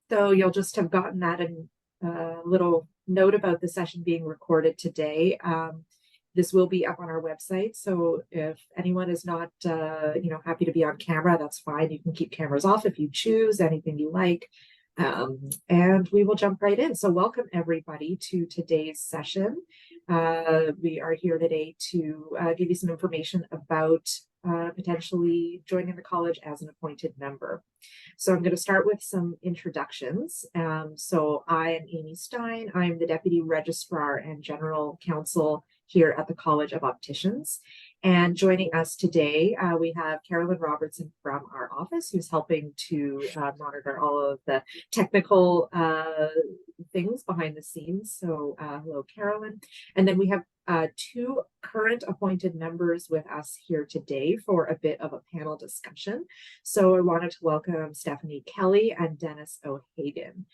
So you'll just have gotten that little note about the session being recorded today. This will be up on our website. So if anyone is not, happy to be on camera, that's fine. You can keep cameras off if you choose, anything you like. And we will jump right in. So welcome everybody to today's session. We are here today to give you some information about potentially joining the college as an appointed member. So I'm going to start with some introductions. So I am Amy Stein. I'm the Deputy Registrar and General Counsel here at the College of Opticians. And joining us today, we have Carolyn Robertson from our office, who's helping to monitor all of the technical things behind the scenes. So hello, Carolyn. And then we have two current appointed members with us here today for a bit of a panel discussion. So I wanted to welcome Stephanie Kelly and Dennis O'Hagan.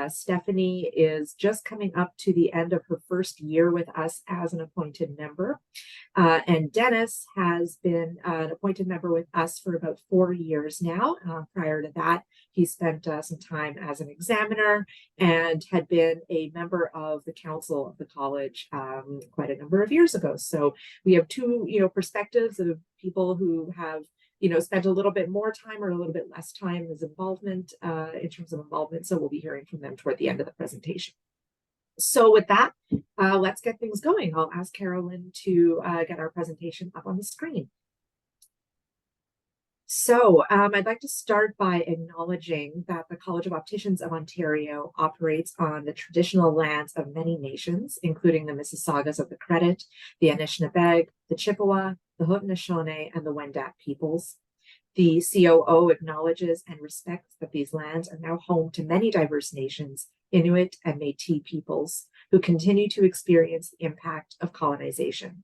Stephanie is just coming up to the end of her first year with us as an appointed member. And Dennis has been an appointed member with us for about 4 years now. Prior to that, he spent some time as an examiner and had been a member of the council of the college quite a number of years ago. So we have two, perspectives of people who have, spent a little bit more time or a little bit less time as involvement in terms of involvement. So we'll be hearing from them toward the end of the presentation. So with that, let's get things going. I'll ask Carolyn to get our presentation up on the screen. So I'd like to start by acknowledging that the College of Opticians of Ontario operates on the traditional lands of many nations, including the Mississaugas of the Credit, the Anishinaabeg, the Chippewa, the Haudenosaunee, and the Wendat peoples. The COO acknowledges and respects that these lands are now home to many diverse nations, Inuit and Métis peoples, who continue to experience the impact of colonization.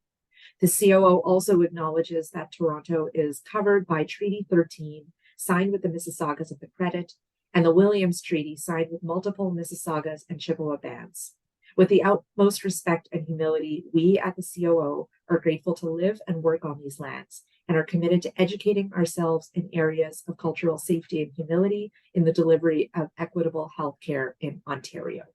The COO also acknowledges that Toronto is covered by Treaty 13, signed with the Mississaugas of the Credit, and the Williams Treaty, signed with multiple Mississaugas and Chippewa bands. With the utmost respect and humility, we at the COO are grateful to live and work on these lands and are committed to educating ourselves in areas of cultural safety and humility in the delivery of equitable healthcare in Ontario.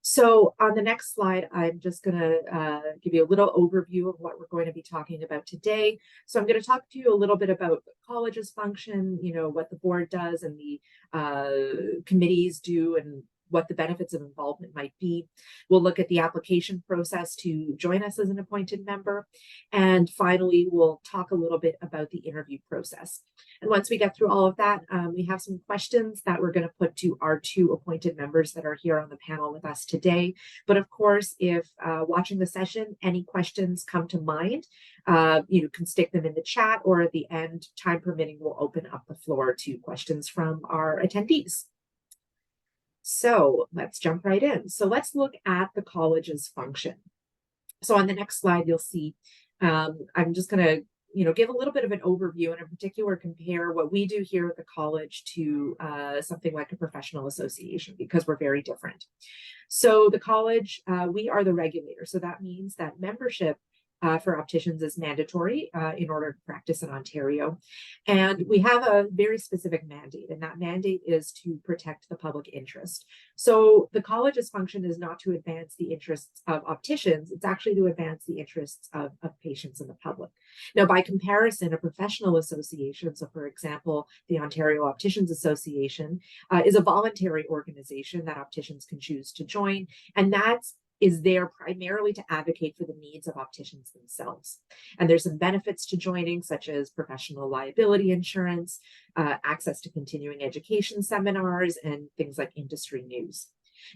So on the next slide, I'm just going to give you a little overview of what we're going to be talking about today. So I'm going to talk to you a little bit about the college's function, what the board does and the committees do and what the benefits of involvement might be. We'll look at the application process to join us as an appointed member. And finally, we'll talk a little bit about the interview process. And once we get through all of that, we have some questions that we're going to put to our two appointed members that are here on the panel with us today. But of course, if watching the session, any questions come to mind, you can stick them in the chat, or at the end, time permitting, we'll open up the floor to questions from our attendees. So let's jump right in. So let's look at the college's function. So on the next slide, you'll see, I'm just going to, give a little bit of an overview and in particular compare what we do here at the college to something like a professional association, because we're very different. So the college, we are the regulator. So that means that membership for opticians is mandatory in order to practice in Ontario. And we have a very specific mandate, and that mandate is to protect the public interest. So the college's function is not to advance the interests of opticians, it's actually to advance the interests of patients and the public. Now, by comparison, a professional association, so for example, the Ontario Opticians Association, is a voluntary organization that opticians can choose to join, and is there primarily to advocate for the needs of opticians themselves. And there's some benefits to joining, such as professional liability insurance, access to continuing education seminars, and things like industry news.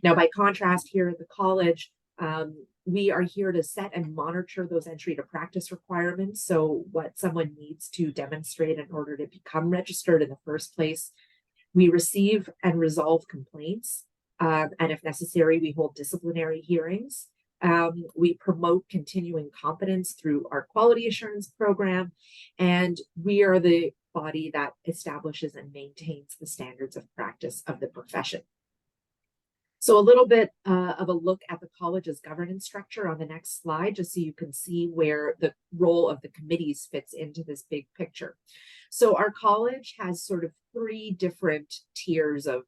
Now, by contrast, here at the college, we are here to set and monitor those entry to practice requirements. So what someone needs to demonstrate in order to become registered in the first place. We receive and resolve complaints. And if necessary, we hold disciplinary hearings. We promote continuing competence through our quality assurance program, and we are the body that establishes and maintains the standards of practice of the profession. So a little bit of a look at the college's governance structure on the next slide, just so you can see where the role of the committees fits into this big picture. So our college has sort of three different tiers of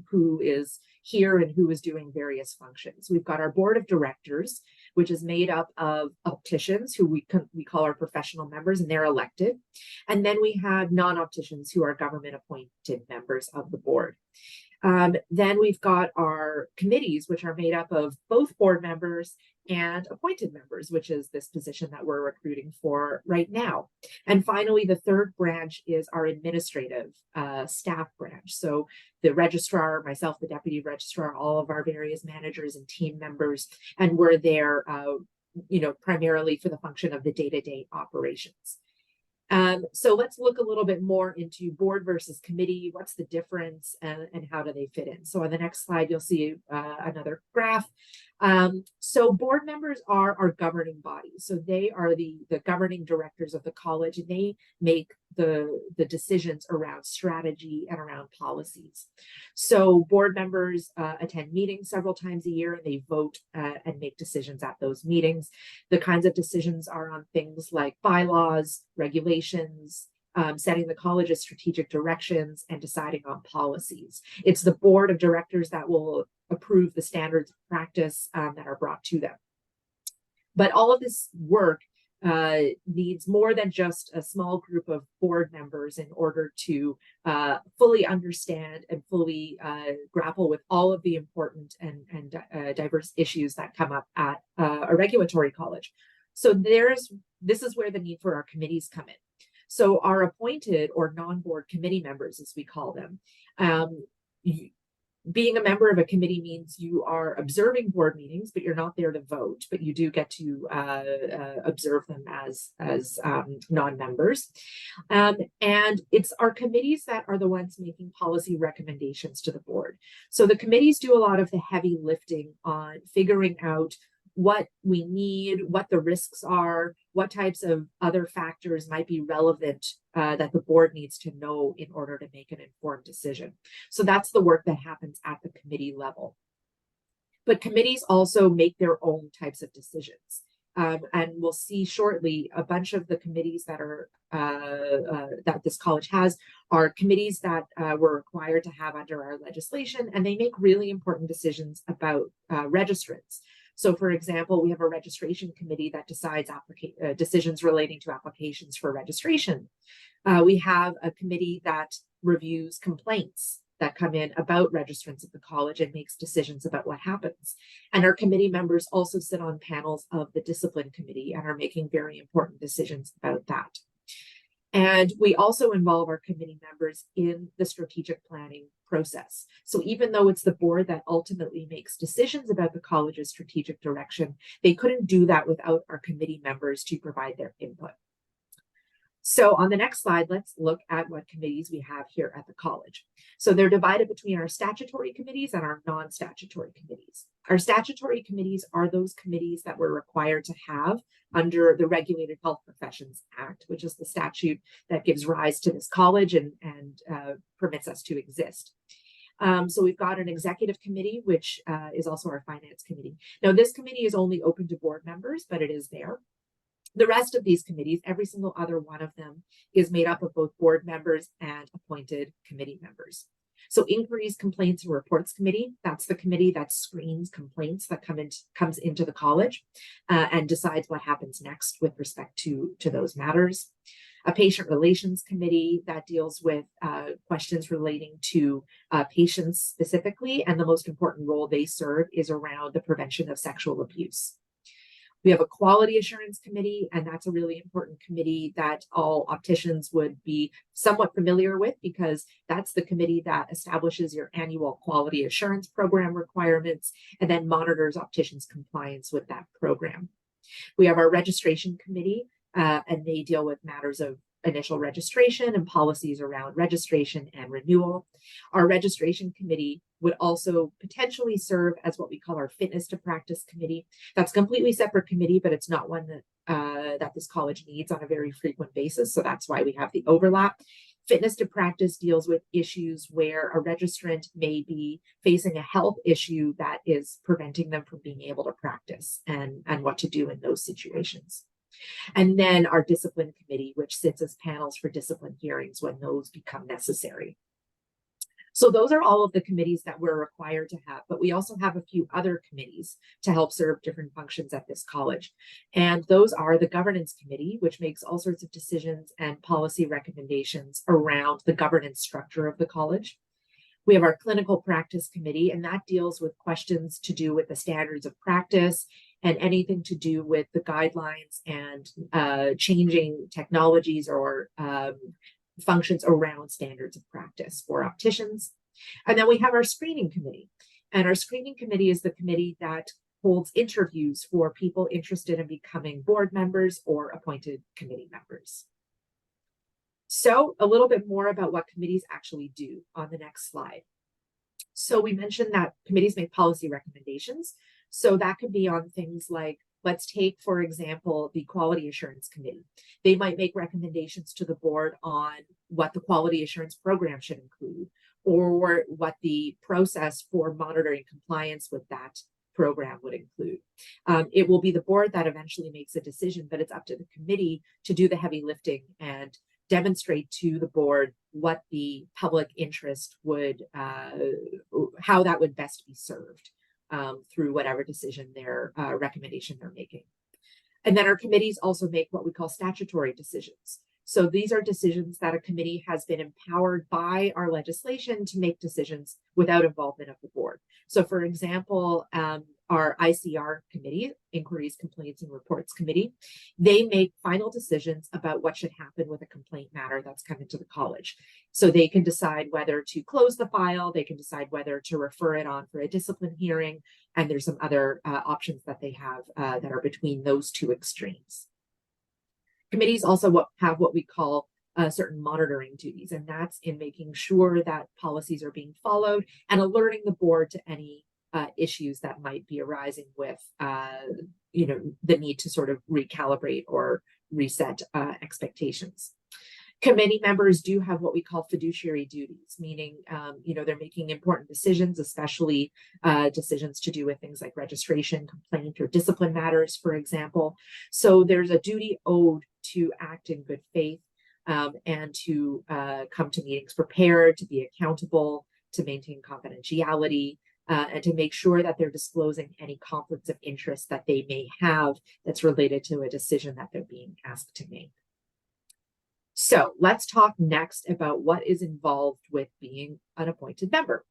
who is here and who is doing various functions. We've got our board of directors, which is made up of opticians who we call our professional members, and they're elected. And then we have non-opticians who are government appointed members of the board. Then we've got our committees, which are made up of both board members and appointed members, which is this position that we're recruiting for right now. And finally, the third branch is our administrative staff branch. So the registrar, myself, the deputy registrar, all of our various managers and team members, and we're there, primarily for the function of the day-to-day operations. So let's look a little bit more into board versus committee. What's the difference and how do they fit in? So on the next slide, you'll see another graph. So board members are our governing bodies. So they are the governing directors of the college, and they make the decisions around strategy and around policies. So board members attend meetings several times a year, and they vote and make decisions at those meetings. The kinds of decisions are on things like bylaws, regulations, setting the college's strategic directions, and deciding on policies. It's the board of directors that will approve the standards of practice that are brought to them. But all of this work needs more than just a small group of board members in order to fully understand and fully grapple with all of the important and diverse issues that come up at a regulatory college. So this is where the need for our committees come in. So our appointed or non-board committee members, as we call them, being a member of a committee means you are observing board meetings, but you're not there to vote, but you do get to observe them as non-members. And it's our committees that are the ones making policy recommendations to the board. So the committees do a lot of the heavy lifting on figuring out what we need, what the risks are, what types of other factors might be relevant that the board needs to know in order to make an informed decision. So that's the work that happens at the committee level. But committees also make their own types of decisions. And we'll see shortly a bunch of the committees that are that this college has are committees that we're required to have under our legislation, and they make really important decisions about registrants. So, for example, we have a registration committee that decides decisions relating to applications for registration. We have a committee that reviews complaints that come in about registrants at the college and makes decisions about what happens. And our committee members also sit on panels of the discipline committee and are making very important decisions about that. And we also involve our committee members in the strategic planning process. So even though it's the board that ultimately makes decisions about the college's strategic direction, they couldn't do that without our committee members to provide their input. So on the next slide, let's look at what committees we have here at the college. So they're divided between our statutory committees and our non-statutory committees. Our statutory committees are those committees that we're required to have under the Regulated Health Professions Act, which is the statute that gives rise to this college and permits us to exist. So we've got an executive committee, which is also our finance committee. Now, this committee is only open to board members, but it is there. The rest of these committees, every single other one of them, is made up of both board members and appointed committee members. So Inquiries, Complaints, and Reports Committee, that's the committee that screens complaints that comes into the college and decides what happens next with respect to those matters. A Patient Relations Committee that deals with questions relating to patients specifically, and the most important role they serve is around the prevention of sexual abuse. We have a Quality Assurance Committee, and that's a really important committee that all opticians would be somewhat familiar with, because that's the committee that establishes your annual quality assurance program requirements and then monitors opticians' compliance with that program. We have our Registration Committee, and they deal with matters of initial registration and policies around registration and renewal. Our Registration Committee would also potentially serve as what we call our Fitness to Practice Committee. That's a completely separate committee, but it's not one that this college needs on a very frequent basis. So that's why we have the overlap. Fitness to practice deals with issues where a registrant may be facing a health issue that is preventing them from being able to practice, and what to do in those situations. And then our discipline committee, which sits as panels for discipline hearings when those become necessary. So those are all of the committees that we're required to have, but we also have a few other committees to help serve different functions at this college. And those are the governance committee, which makes all sorts of decisions and policy recommendations around the governance structure of the college. We have our clinical practice committee, and that deals with questions to do with the standards of practice and anything to do with the guidelines and changing technologies or functions around standards of practice for opticians. And then we have our screening committee. And our screening committee is the committee that holds interviews for people interested in becoming board members or appointed committee members. So a little bit more about what committees actually do on the next slide. So we mentioned that committees make policy recommendations. So that could be on things like, let's take, for example, the Quality Assurance Committee. They might make recommendations to the board on what the quality assurance program should include, or what the process for monitoring compliance with that program would include. It will be the board that eventually makes a decision, but it's up to the committee to do the heavy lifting and demonstrate to the board what the public interest would, how that would best be served through whatever decision their recommendation they're making. And then our committees also make what we call statutory decisions. So these are decisions that a committee has been empowered by our legislation to make decisions without involvement of the board. So for example, our ICR committee, Inquiries, Complaints, and Reports Committee, they make final decisions about what should happen with a complaint matter that's come into the college. So they can decide whether to close the file, they can decide whether to refer it on for a discipline hearing, and there's some other options that they have that are between those two extremes. Committees also have what we call certain monitoring duties, and that's in making sure that policies are being followed and alerting the board to any issues that might be arising with, the need to sort of recalibrate or reset expectations. Committee members do have what we call fiduciary duties, meaning, they're making important decisions, especially decisions to do with things like registration, complaint, or discipline matters, for example. So there's a duty owed to act in good faith and to come to meetings prepared, to be accountable, to maintain confidentiality, and to make sure that they're disclosing any conflicts of interest that they may have that's related to a decision that they're being asked to make. So let's talk next about what is involved with being an appointed member.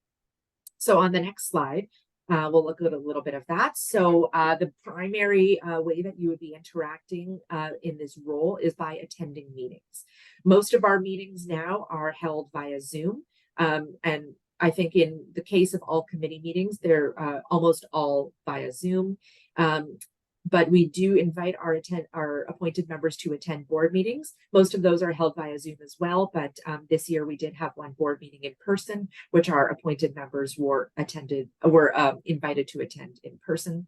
So on the next slide, we'll look at a little bit of that. So the primary way that you would be interacting in this role is by attending meetings. Most of our meetings now are held via Zoom, and I think in the case of all committee meetings, they're almost all via Zoom. But we do invite our appointed members to attend board meetings. Most of those are held via Zoom as well, but this year we did have one board meeting in person, which our appointed members were invited to attend in person.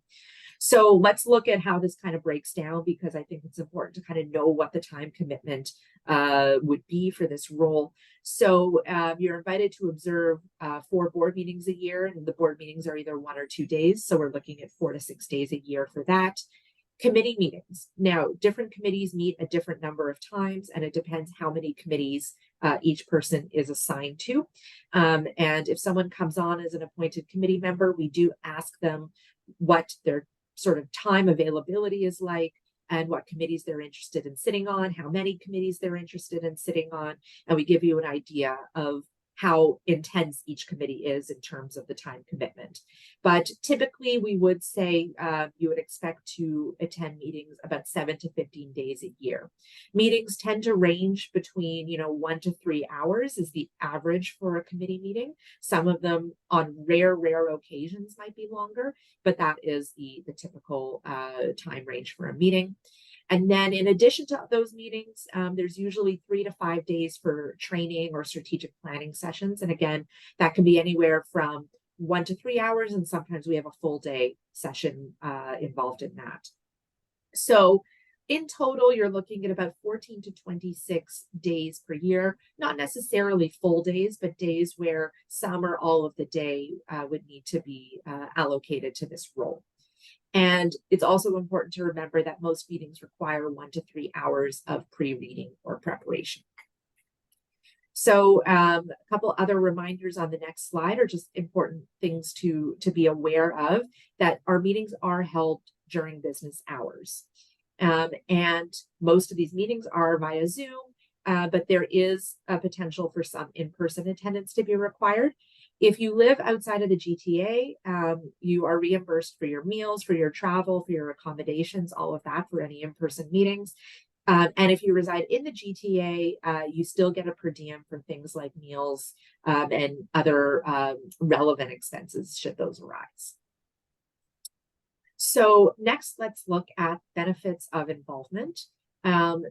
So let's look at how this kind of breaks down, because I think it's important to kind of know what the time commitment would be for this role. So you're invited to observe 4 board meetings a year, and the board meetings are either 1 or 2 days. So we're looking at 4 to 6 days a year for that. Committee meetings. Now, different committees meet a different number of times, and it depends how many committees each person is assigned to. And if someone comes on as an appointed committee member, we do ask them what their sort of time availability is like, and what committees they're interested in sitting on, how many committees they're interested in sitting on, and we give you an idea of how intense each committee is in terms of the time commitment. But typically we would say you would expect to attend meetings about 7 to 15 days a year. Meetings tend to range between 1 to 3 hours is the average for a committee meeting. Some of them on rare occasions might be longer, but that is the typical time range for a meeting. And then in addition to those meetings, there's usually 3 to 5 days for training or strategic planning sessions. And again, that can be anywhere from 1 to 3 hours, and sometimes we have a full day session involved in that. So In total, you're looking at about 14 to 26 days per year, not necessarily full days, but days where some or all of the day would need to be allocated to this role. And it's also important to remember that most meetings require 1 to 3 hours of pre-reading or preparation. So a couple other reminders on the next slide are just important things to be aware of, that our meetings are held during business hours. And most of these meetings are via Zoom, but there is a potential for some in-person attendance to be required. If you live outside of the GTA, you are reimbursed for your meals, for your travel, for your accommodations, all of that for any in-person meetings. And if you reside in the GTA, you still get a per diem for things like meals and other relevant expenses should those arise. So next, let's look at benefits of involvement.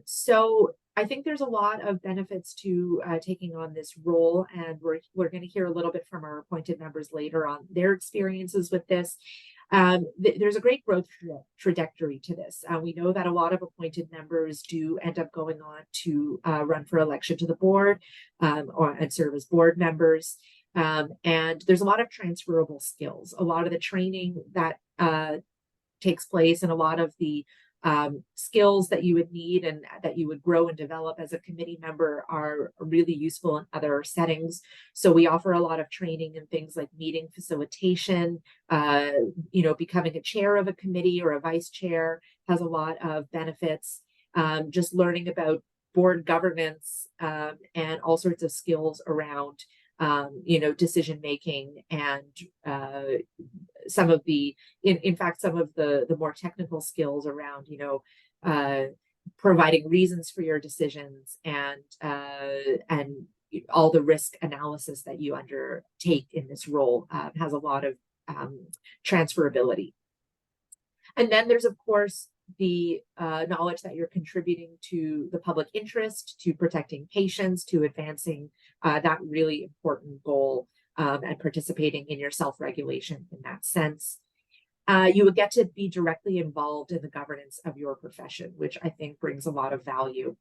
So I think there's a lot of benefits to taking on this role, and we're going to hear a little bit from our appointed members later on their experiences with this. There's a great growth trajectory to this. We know that a lot of appointed members do end up going on to run for election to the board and serve as board members. And there's a lot of transferable skills. A lot of the training that takes place and a lot of the skills that you would need and that you would grow and develop as a committee member are really useful in other settings. So we offer a lot of training in things like meeting facilitation, becoming a chair of a committee or a vice chair has a lot of benefits. Just learning about board governance and all sorts of skills around decision making and some of the, in fact, some of the more technical skills around, providing reasons for your decisions and all the risk analysis that you undertake in this role has a lot of transferability. And then there's, of course, the knowledge that you're contributing to the public interest, to protecting patients, to advancing that really important goal and participating in your self-regulation in that sense. You would get to be directly involved in the governance of your profession, which I think brings a lot of value.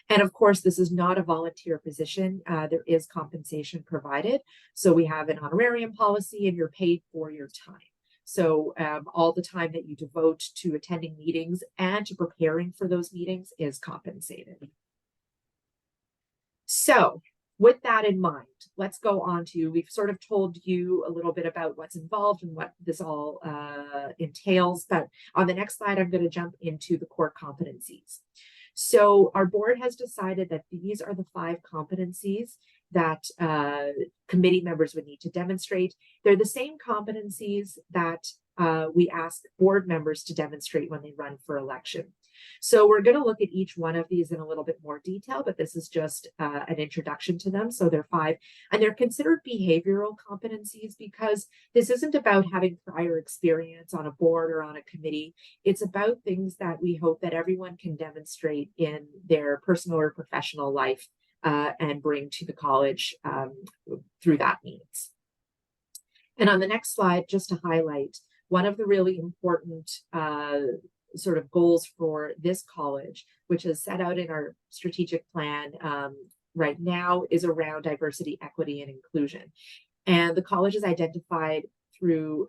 And of course, this is not a volunteer position. There is compensation provided. So we have an honorarium policy and you're paid for your time. So all the time that you devote to attending meetings and to preparing for those meetings is compensated. So with that in mind, let's go on to, we've sort of told you a little bit about what's involved and what this all entails, but on the next slide, I'm going to jump into the core competencies. So our board has decided that these are the 5 competencies that committee members would need to demonstrate. They're the same competencies that we ask board members to demonstrate when they run for election. So we're going to look at each one of these in a little bit more detail, but this is just an introduction to them. So they're 5, and they're considered behavioral competencies because this isn't about having prior experience on a board or on a committee. It's about things that we hope that everyone can demonstrate in their personal or professional life and bring to the college through that means. And on the next slide, just to highlight, one of the really important sort of goals for this college, which is set out in our strategic plan right now, is around diversity, equity, and inclusion. And the college is identified through,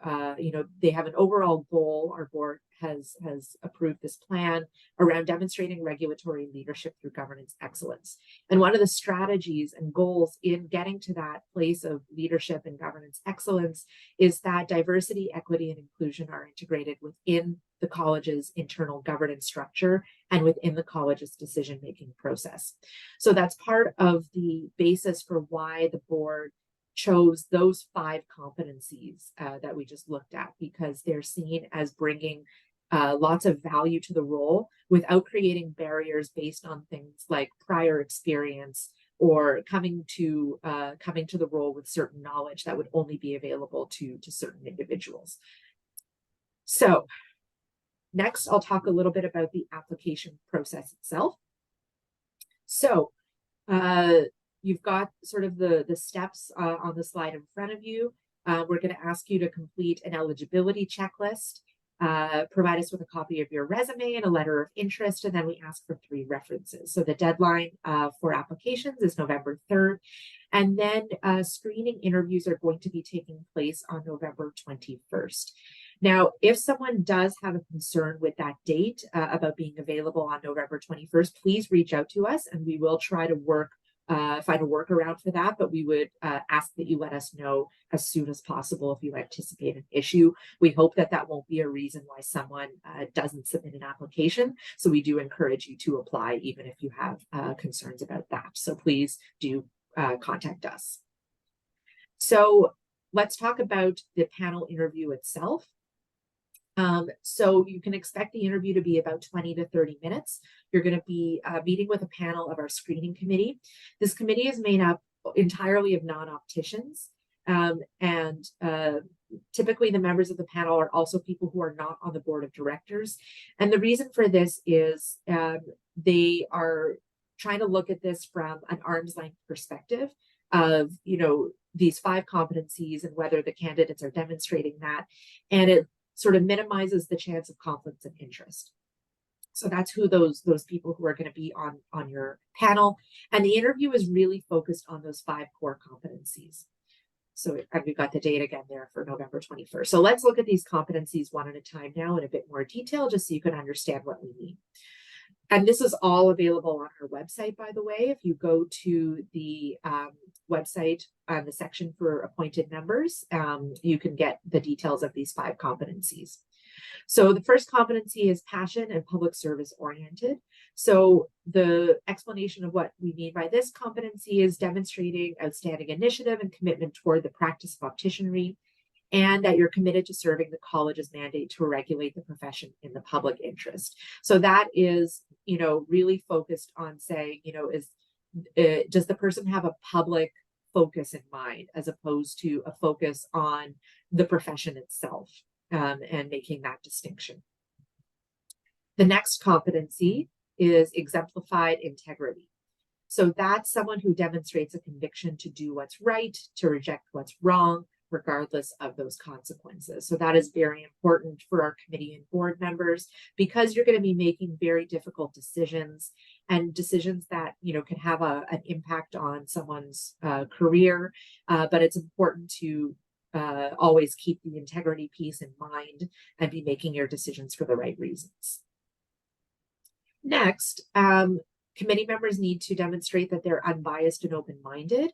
they have an overall goal. Our board has approved this plan around demonstrating regulatory leadership through governance excellence. And one of the strategies and goals in getting to that place of leadership and governance excellence is that diversity, equity, and inclusion are integrated within the college's internal governance structure and within the college's decision-making process. So that's part of the basis for why the board chose those 5 competencies that we just looked at, because they're seen as bringing lots of value to the role without creating barriers based on things like prior experience or coming to the role with certain knowledge that would only be available to certain individuals. So next, I'll talk a little bit about the application process itself. So you've got sort of the steps on the slide in front of you. We're going to ask you to complete an eligibility checklist. provide us with a copy of your resume and a letter of interest, and then we ask for 3 references. So the deadline for applications is November 3rd, and then screening interviews are going to be taking place on November 21st. Now, if someone does have a concern with that date about being available on November 21st, please reach out to us and we will try to find a workaround for that, but we would ask that you let us know as soon as possible if you anticipate an issue. We hope that that won't be a reason why someone doesn't submit an application. So we do encourage you to apply even if you have concerns about that. So please do contact us. So let's talk about the panel interview itself. So you can expect the interview to be about 20 to 30 minutes. You're going to be meeting with a panel of our screening committee. This committee is made up entirely of non-opticians. And typically the members of the panel are also people who are not on the board of directors. And the reason for this is they are trying to look at this from an arm's length perspective of, these 5 competencies and whether the candidates are demonstrating that. And it sort of minimizes the chance of conflicts of interest. So that's who those people who are going to be on your panel. And the interview is really focused on those 5 core competencies. So we've got the date again there for November 21st. So let's look at these competencies one at a time now in a bit more detail, just so you can understand what we mean. And this is all available on our website, by the way. If you go to the website on the section for appointed members, you can get the details of these 5 competencies. So the first competency is passion and public service oriented. So the explanation of what we mean by this competency is demonstrating outstanding initiative and commitment toward the practice of opticianry, and that you're committed to serving the college's mandate to regulate the profession in the public interest. So that is, really focused on saying, does the person have a public focus in mind as opposed to a focus on the profession itself, and making that distinction. The next competency is exemplified integrity. So that's someone who demonstrates a conviction to do what's right, to reject what's wrong, regardless of those consequences. So that is very important for our committee and board members, because you're going to be making very difficult decisions, and decisions that can have an impact on someone's career. But it's important to always keep the integrity piece in mind and be making your decisions for the right reasons. Next, committee members need to demonstrate that they're unbiased and open-minded.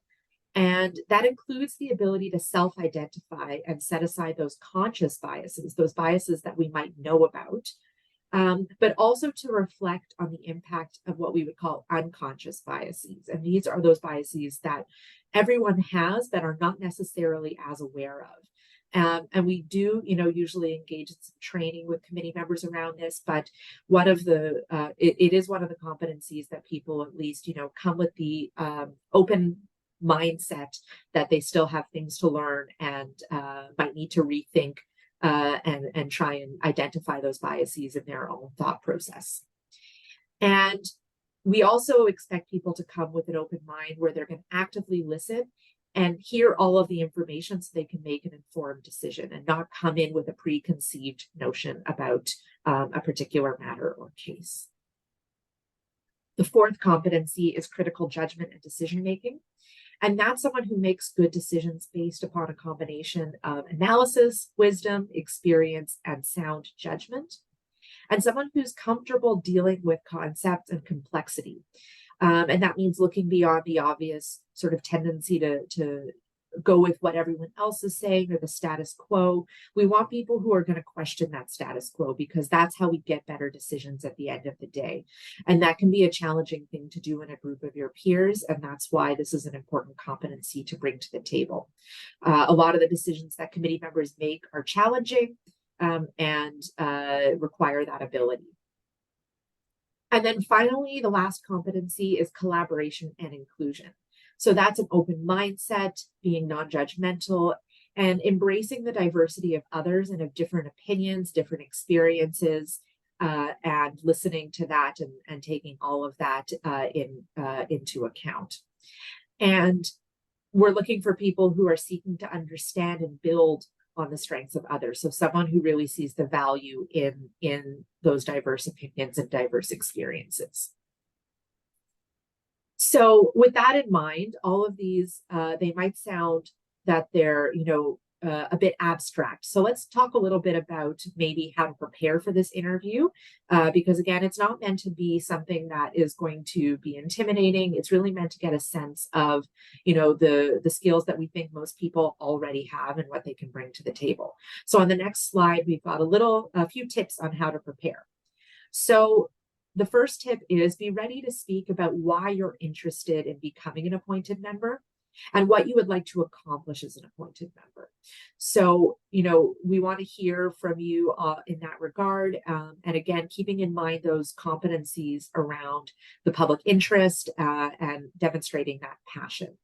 And that includes the ability to self-identify and set aside those conscious biases, those biases that we might know about, but also to reflect on the impact of what we would call unconscious biases. And these are those biases that everyone has but are not necessarily as aware of. And we do, usually engage in some training with committee members around this, but one of the, it is one of the competencies that people at least, come with the open mindset that they still have things to learn and might need to rethink and try and identify those biases in their own thought process. And we also expect people to come with an open mind where they're going to actively listen and hear all of the information so they can make an informed decision and not come in with a preconceived notion about a particular matter or case. The 4th competency is critical judgment and decision making. And that's someone who makes good decisions based upon a combination of analysis, wisdom, experience, and sound judgment. And someone who's comfortable dealing with concepts and complexity. And that means looking beyond the obvious sort of tendency to go with what everyone else is saying or the status quo. We want people who are going to question that status quo, because that's how we get better decisions at the end of the day. And that can be a challenging thing to do in a group of your peers. And that's why this is an important competency to bring to the table. A lot of the decisions that committee members make are challenging and require that ability. And then finally, the last competency is collaboration and inclusion. So that's an open mindset, being non-judgmental, and embracing the diversity of others and of different opinions, different experiences, and listening to that and taking all of that into account. And we're looking for people who are seeking to understand and build on the strengths of others. So someone who really sees the value in those diverse opinions and diverse experiences. So with that in mind, all of these, they might sound that they're, a bit abstract. So let's talk a little bit about maybe how to prepare for this interview, because again, it's not meant to be something that is going to be intimidating. It's really meant to get a sense of, the skills that we think most people already have and what they can bring to the table. So on the next slide, we've got a few tips on how to prepare. So the first tip is be ready to speak about why you're interested in becoming an appointed member and what you would like to accomplish as an appointed member. So, we want to hear from you in that regard. And again, keeping in mind those competencies around the public interest and demonstrating that passion.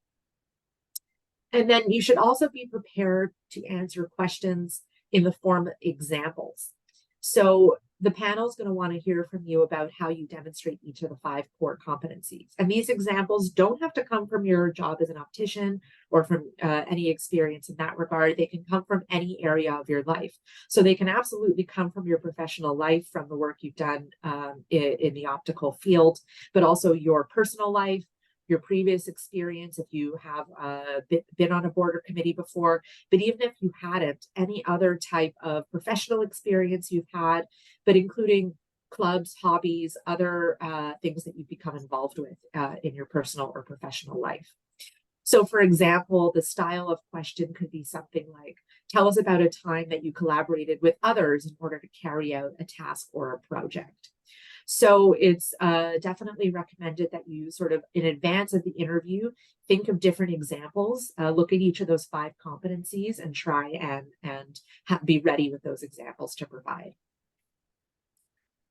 And then you should also be prepared to answer questions in the form of examples. So the panel is going to want to hear from you about how you demonstrate each of the 5 core competencies. And these examples don't have to come from your job as an optician or from any experience in that regard. They can come from any area of your life. So they can absolutely come from your professional life, from the work you've done in the optical field, but also your personal life, your previous experience, if you have been on a board or committee before, but even if you hadn't, any other type of professional experience you've had, but including clubs, hobbies, other things that you've become involved with in your personal or professional life. So for example, the style of question could be something like, tell us about a time that you collaborated with others in order to carry out a task or a project. So it's definitely recommended that you sort of, in advance of the interview, think of different examples, look at each of those 5 competencies and try and be ready with those examples to provide.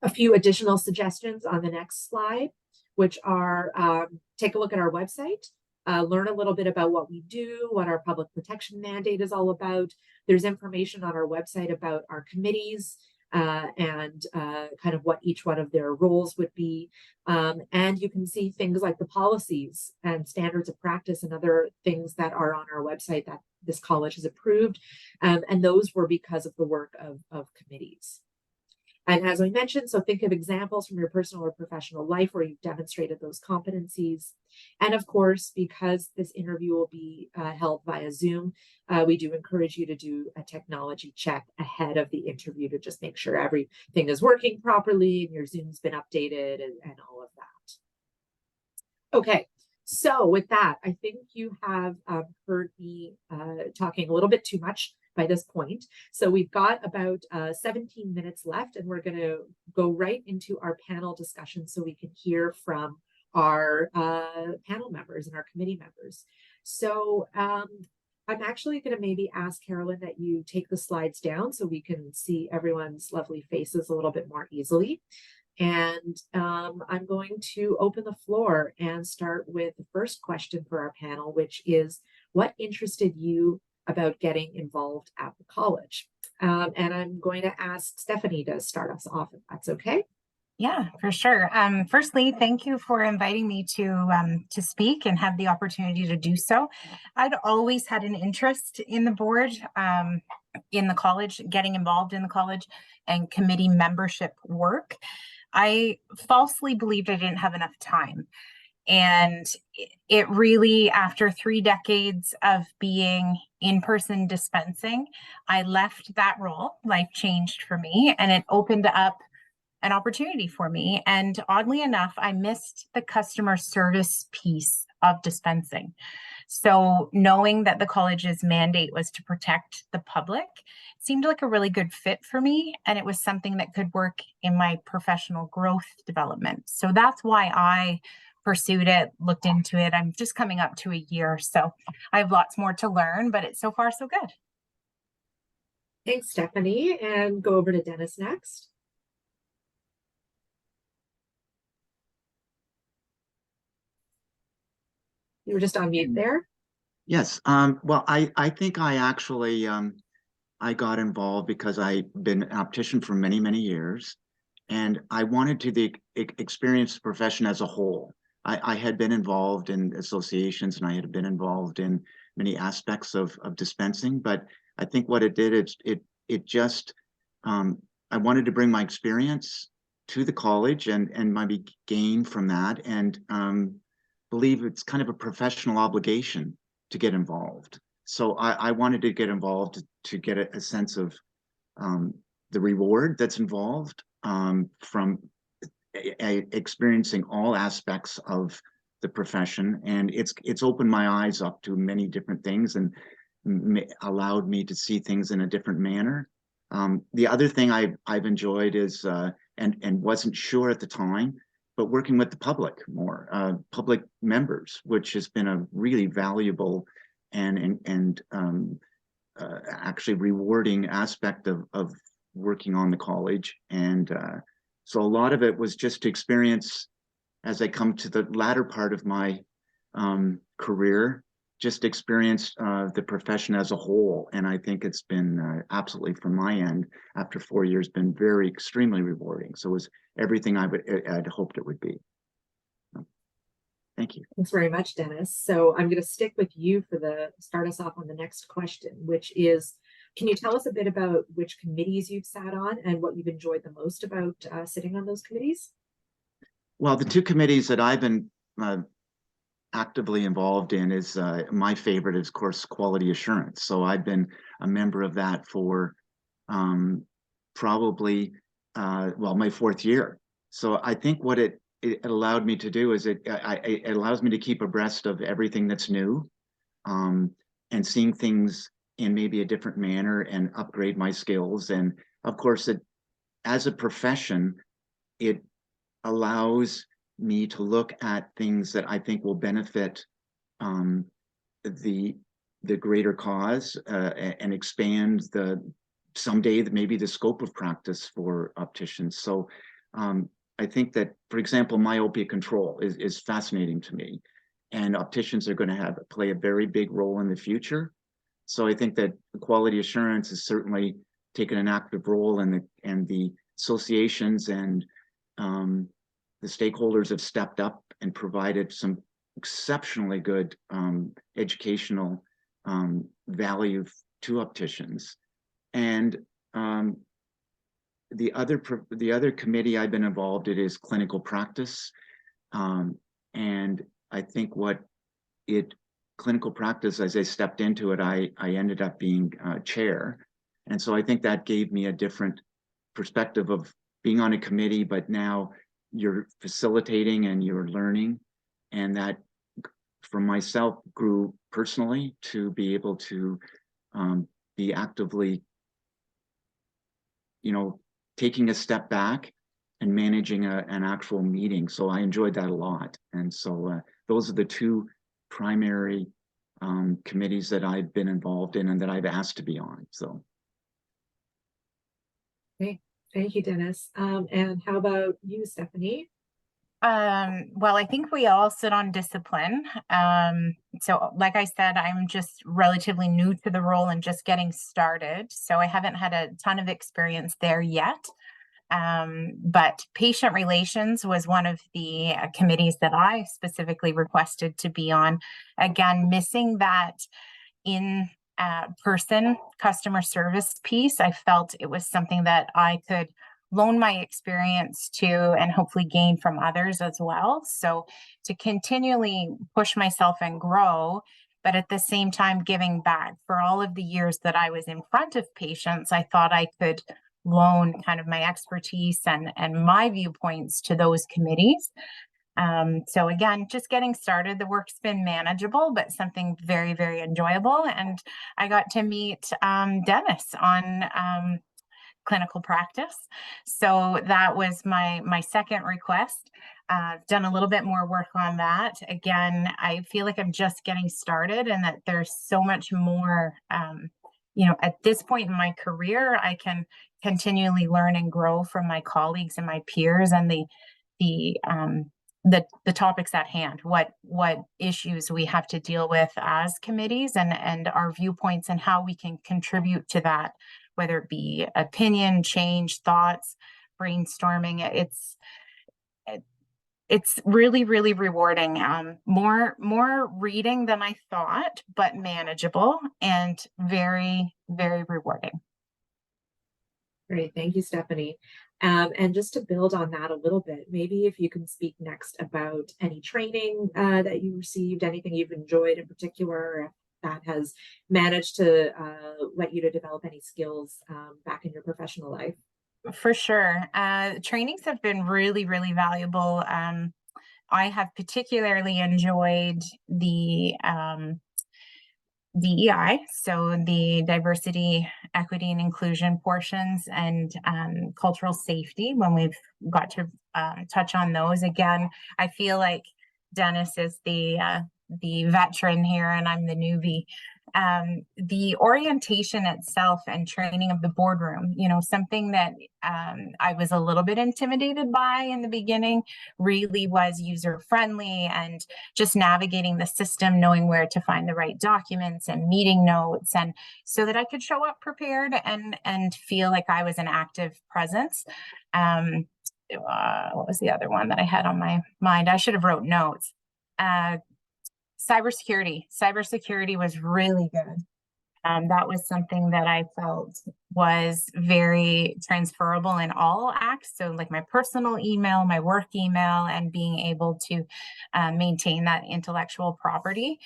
A few additional suggestions on the next slide, which are take a look at our website, learn a little bit about what we do, what our public protection mandate is all about. There's information on our website about our committees, and kind of what each one of their roles would be. And you can see things like the policies and standards of practice and other things that are on our website that this college has approved. And those were because of the work of committees. And as I mentioned, so think of examples from your personal or professional life where you've demonstrated those competencies. And of course, because this interview will be held via Zoom, we do encourage you to do a technology check ahead of the interview to just make sure everything is working properly and your Zoom's been updated and all of that. Okay, so with that, I think you have heard me talking a little bit too much by this point. So we've got about 17 minutes left, and we're going to go right into our panel discussion so we can hear from our panel members and our committee members. So I'm actually going to maybe ask Carolyn that you take the slides down so we can see everyone's lovely faces a little bit more easily. And I'm going to open the floor and start with the first question for our panel, which is, what interested you about getting involved at the college? And I'm going to ask Stephanie to start us off, if that's okay. Yeah, for sure. Firstly, thank you for inviting me to speak and have the opportunity to do so. I'd always had an interest in the board, in the college, getting involved in the college and committee membership work. I falsely believed I didn't have enough time. And it really, after 3 decades of being in-person dispensing, I left that role. Life changed for me, and it opened up an opportunity for me. And oddly enough, I missed the customer service piece of dispensing. So knowing that the college's mandate was to protect the public seemed like a really good fit for me. And it was something that could work in my professional growth development. So that's why I pursued it, looked into it. I'm just coming up to a year, so I have lots more to learn, but it's so far so good. Thanks, Stephanie. And go over to Dennis next. You were just on mute there. Yes. Well, I think I actually I got involved because I've been an optician for many, many years, and I wanted to experience the profession as a whole. I had been involved in associations, and I had been involved in many aspects of dispensing, but I think what it did, it just, I wanted to bring my experience to the college and my gain from that, and believe it's kind of a professional obligation to get involved. So I wanted to get involved to get a sense of the reward that's involved from experiencing all aspects of the profession, and it's opened my eyes up to many different things and allowed me to see things in a different manner. The other thing I've enjoyed is and wasn't sure at the time, but working with the public more, public members, which has been a really valuable and actually rewarding aspect of working on the college. And so a lot of it was just to experience, as I come to the latter part of my career, just experienced the profession as a whole. And I think it's been absolutely, from my end, after 4 years, been very extremely rewarding. So it was everything I'd hoped it would be. Thank you. Thanks very much, Dennis. So I'm going to stick with you for start us off on the next question, which is, can you tell us a bit about which committees you've sat on and what you've enjoyed the most about sitting on those committees? Well, the two committees that I've been actively involved in is my favorite is, of course, quality assurance. So I've been a member of that for probably well, my 4th year. So I think what it allowed me to do is it allows me to keep abreast of everything that's new, and seeing things in maybe a different manner and upgrade my skills. And of course, as a profession, it allows me to look at things that I think will benefit the greater cause and expand someday maybe the scope of practice for opticians. So I think that, for example, myopia control is fascinating to me, and opticians are going to play a very big role in the future. So I think that quality assurance has certainly taken an active role, and the associations and the stakeholders have stepped up and provided some exceptionally good educational value to opticians. And the other committee I've been involved in is clinical practice, and I think clinical practice, as I stepped into it, I ended up being chair, and so I think that gave me a different perspective of being on a committee, but now you're facilitating and you're learning, and that for myself grew personally to be able to be actively, taking a step back and managing an actual meeting. So I enjoyed that a lot. And so those are the two primary committees that I've been involved in and that I've asked to be on. So. Okay, thank you, Dennis. And how about you, Stephanie? Well, I think we all sit on discipline. So like I said, I'm just relatively new to the role and just getting started. So I haven't had a ton of experience there yet. But patient relations was one of the committees that I specifically requested to be on. Again, missing that in person customer service piece, I felt it was something that I could loan my experience to and hopefully gain from others as well. So to continually push myself and grow, but at the same time giving back for all of the years that I was in front of patients, I thought I could loan kind of my expertise and my viewpoints to those committees. So again, just getting started. The work's been manageable, but something very, very enjoyable. And I got to meet Dennis on clinical practice. So that was my second request. Done a little bit more work on that. Again, I feel like I'm just getting started and that there's so much more, at this point in my career, I can continually learn and grow from my colleagues and my peers and the topics at hand, what issues we have to deal with as committees and our viewpoints and how we can contribute to that, whether it be opinion, change, thoughts, brainstorming. It's really, really rewarding. More reading than I thought, but manageable and very, very rewarding. Great, thank you, Stephanie. And just to build on that a little bit, maybe if you can speak next about any training that you received, anything you've enjoyed in particular, if that has managed to let you to develop any skills back in your professional life. For sure. Trainings have been really, really valuable. I have particularly enjoyed the DEI, so the diversity, equity, and inclusion portions, and cultural safety when we've got to touch on those. Again, I feel like Dennis is the veteran here and I'm the newbie. The orientation itself and training of the boardroom, something that I was a little bit intimidated by in the beginning, really was user friendly and just navigating the system, knowing where to find the right documents and meeting notes, and so that I could show up prepared and feel like I was an active presence. What was the other one that I had on my mind? I should have wrote notes. Cybersecurity was really good. That was something that I felt was very transferable in all acts. So like my personal email, my work email, and being able to maintain that intellectual property.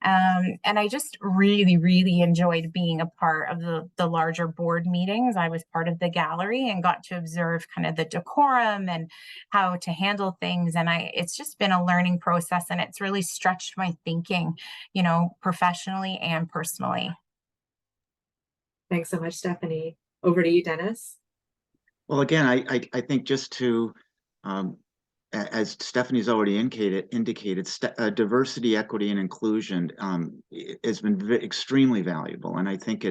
And I just really, really enjoyed being a part of the larger board meetings. I was part of the gallery and got to observe kind of the decorum and how to handle things. And it's just been a learning process, and it's really stretched my thinking, professionally and personally. Thanks so much, Stephanie. Over to you, Dennis. Well, again, I think just to, as Stephanie's already indicated, diversity, equity, and inclusion has been extremely valuable, and I think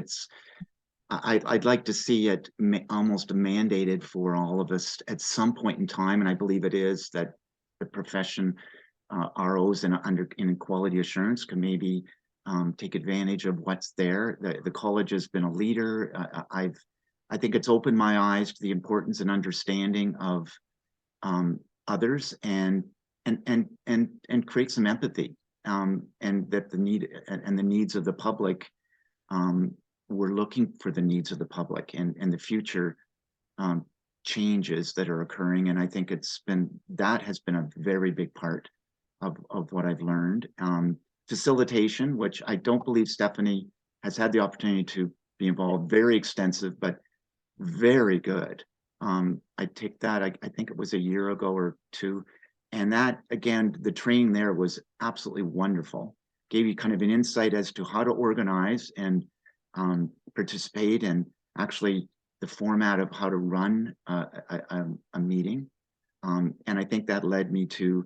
I'd like to see it almost mandated for all of us at some point in time, and I believe it is, that the profession, ROs in quality assurance, can maybe take advantage of what's there. The college has been a leader. I think it's opened my eyes to the importance and understanding of others and create some empathy, and that the needs of the public, we're looking for the needs of the public and the future changes that are occurring. And I think that has been a very big part of what I've learned. Facilitation, which I don't believe Stephanie has had the opportunity to be involved, very extensive, but very good. I take that, I think it was a year ago or two. And that, again, the training there was absolutely wonderful. Gave you kind of an insight as to how to organize and participate, and actually the format of how to run a meeting. And I think that led me to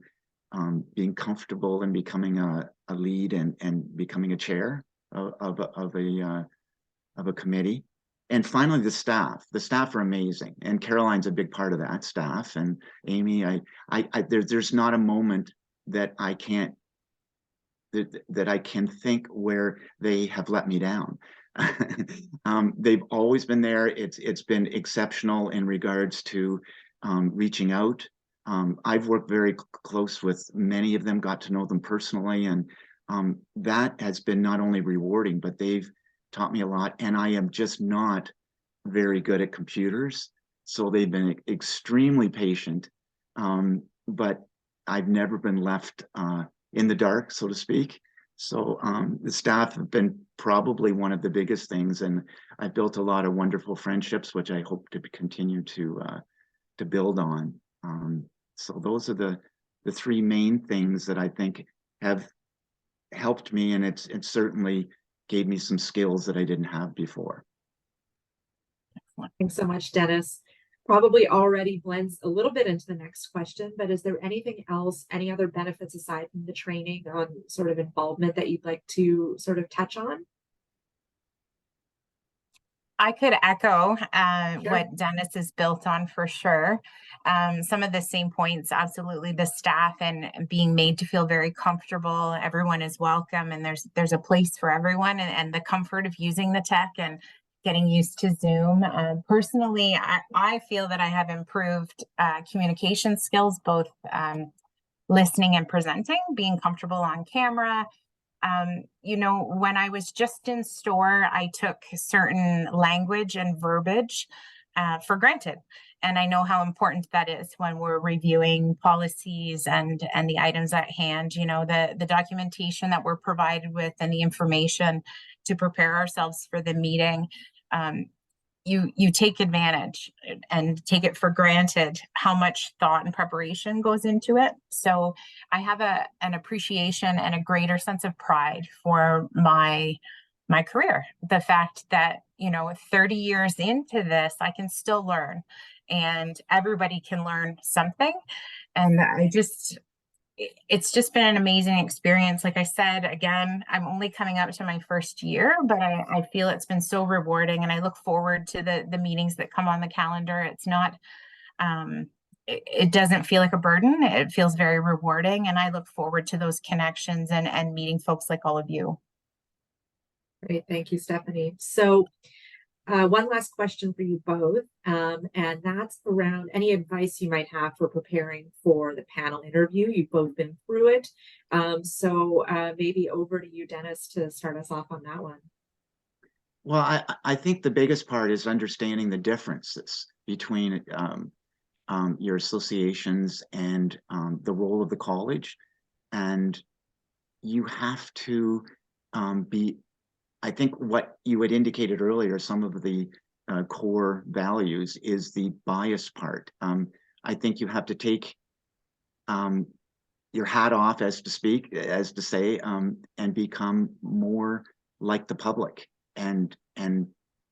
being comfortable and becoming a lead and becoming a chair of a committee. And finally, the staff are amazing, and Caroline's a big part of that staff. And Amy, there's not a moment that I can think where they have let me down. They've always been there. It's been exceptional in regards to reaching out. I've worked very close with many of them, got to know them personally, and that has been not only rewarding, but they've taught me a lot. And I am just not very good at computers, so they've been extremely patient. But I've never been left in the dark, so to speak. So the staff have been probably one of the biggest things, and I've built a lot of wonderful friendships, which I hope to continue to build on. So those are the three main things that I think have helped me, and it certainly gave me some skills that I didn't have before. Thanks so much, Dennis. Probably already blends a little bit into the next question, but is there anything else, any other benefits aside from the training on sort of involvement that you'd like to sort of touch on? I could echo Sure. what Dennis is built on for sure. Some of the same points, absolutely. The staff and being made to feel very comfortable. Everyone is welcome, and there's a place for everyone, and the comfort of using the tech and getting used to Zoom. Personally, I feel that I have improved communication skills, both listening and presenting, being comfortable on camera. You know, when I was just in store, I took certain language and verbiage for granted. And I know how important that is when we're reviewing policies and the items at hand, you know, the documentation that we're provided with and the information to prepare ourselves for the meeting. You take advantage and take it for granted how much thought and preparation goes into it. So I have an appreciation and a greater sense of pride for my career. The fact that, you know, 30 years into this, I can still learn, and everybody can learn something. And it's just been an amazing experience. Like I said, again, I'm only coming up to my first year, but I feel it's been so rewarding, and I look forward to the meetings that come on the calendar. It's not, it doesn't feel like a burden. It feels very rewarding, and I look forward to those connections and meeting folks like all of you. Great, thank you, Stephanie. So one last question for you both, and that's around any advice you might have for preparing for the panel interview. You've both been through it. So maybe over to you, Dennis, to start us off on that one. Well, I think the biggest part is understanding the differences between your associations and the role of the college. And you have to be, I think what you had indicated earlier, some of the core values is the bias part. I think you have to take your hat off, as to say, and become more like the public, and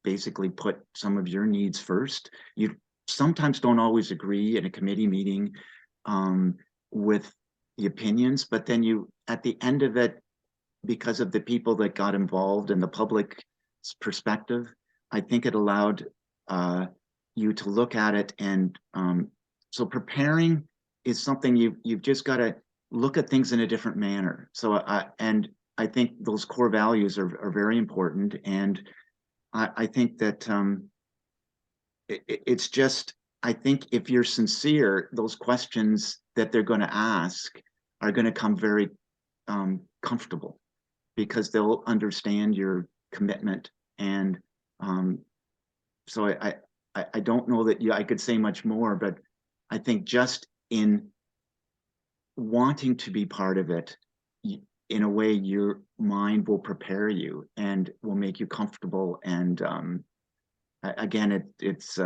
basically put some of your needs first. You sometimes don't always agree in a committee meeting with the opinions, but then you, at the end of it, because of the people that got involved and the public's perspective, I think it allowed you to look at it. And so preparing is something you've just got to look at things in a different manner. So and I think those core values are very important. And I think that it's just, I think if you're sincere, those questions that they're going to ask are going to come very comfortable, because they'll understand your commitment. And so I don't know that I could say much more, but I think just in wanting to be part of it, in a way, your mind will prepare you and will make you comfortable. And again, it's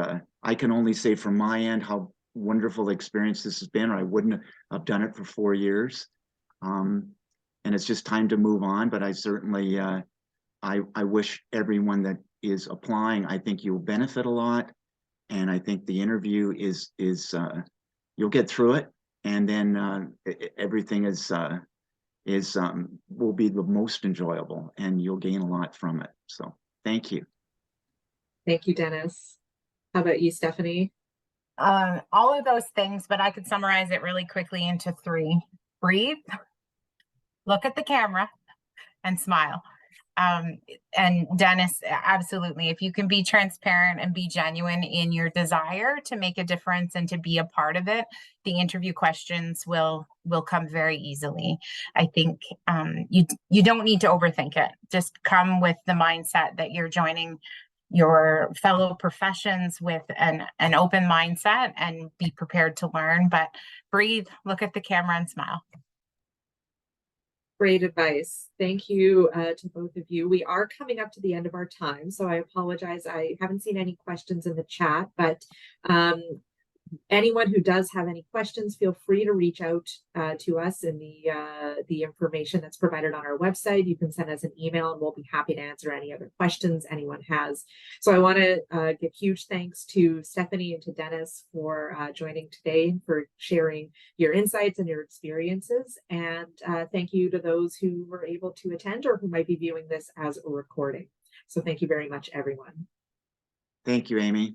I can only say from my end how wonderful experience this has been, or I wouldn't have done it for 4 years. And it's just time to move on. But I certainly, I wish everyone that is applying, I think you'll benefit a lot. And I think the interview is you'll get through it, and then everything will be the most enjoyable, and you'll gain a lot from it. So thank you. Thank you, Dennis. How about you, Stephanie? All of those things, but I could summarize it really quickly into 3. Breathe, look at the camera, and smile. And Dennis, absolutely, if you can be transparent and be genuine in your desire to make a difference and to be a part of it, the interview questions will come very easily. I think you don't need to overthink it. Just come with the mindset that you're joining your fellow professions with an open mindset, and be prepared to learn. But breathe, look at the camera, and smile. Great advice. Thank you to both of you. We are coming up to the end of our time, so I apologize. I haven't seen any questions in the chat, but anyone who does have any questions, feel free to reach out to us in the information that's provided on our website. You can send us an email, and we'll be happy to answer any other questions anyone has. So I want to give huge thanks to Stephanie and to Dennis for joining today, for sharing your insights and your experiences. And thank you to those who were able to attend or who might be viewing this as a recording. So thank you very much, everyone. Thank you, Amy.